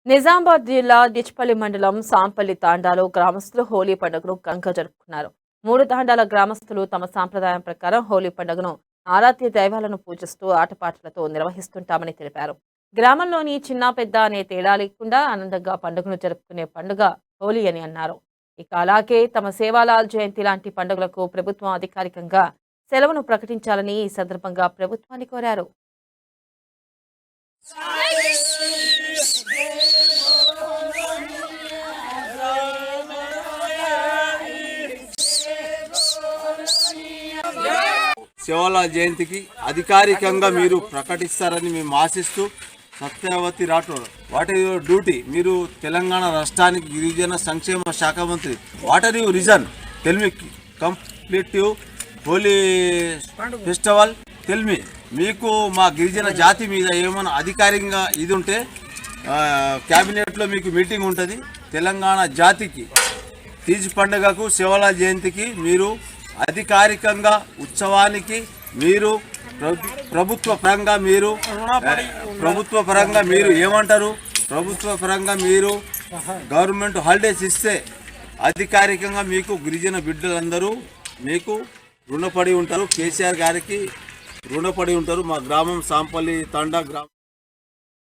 నిజామాబాద్ జిల్లా డిచ్పల్లి మండలం సాంపల్లి తాండాలో గ్రామస్తులు హోలీ పండుగను ఘనంగా జరుపుకున్నారు. 3 తాండాల గ్రామస్తులు తమ సాంప్రదాయం ప్రకారం హోలీ పండుగను ఆరాధ్య దైవాలను పూజిస్తూ ఆటపాటలతో నిర్వహిస్తుంటామని తెలిపారు. గ్రామంలోని చిన్న పెద్ద అనే తేడా లేకుండా ఆనందంగా పండుగను జరుపుకునే పండుగ హోలీ అని అన్నారు. ఇక అలాగే తమ సేవాలాల్ జయంతి లాంటి పండుగలకు ప్రభుత్వం అధికారికంగా సెలవును ప్రకటించాలని ఈ సందర్భంగా ప్రభుత్వాన్ని కోరారు. సేవాలాల్ జయంతికి అధికారికంగా మీరు ప్రకటిస్తారని మేము ఆశిస్తూ Satyavathi Rathod what is your duty? మీరు తెలంగాణ రాష్ట్రానికి గిరిజన సంక్షేమ శాఖ మంత్రి. What are you reason? Tell me completive Holi festival. Tell me, మీకు మా గిరిజన జాతి మీద ఏమైనా అధికారికంగా ఇది ఉంటే క్యాబినెట్లో మీకు మీటింగ్ ఉంటుంది. తెలంగాణ జాతికి తీజ్ పండుగకు సేవాలాల్ జయంతికి మీరు అధికారికంగా ఉత్సవానికి మీరు ప్రభుత్వ పరంగా మీరు ఏమంటారు? ప్రభుత్వ పరంగా మీరు గవర్నమెంట్ హాలిడేస్ ఇస్తే అధికారికంగా మీకు గిరిజన బిడ్డలందరూ మీకు రుణపడి ఉంటారు. కేసీఆర్ గారికి రుణపడి ఉంటారు. మా గ్రామం సాంపల్లి తాండా గ్రామం.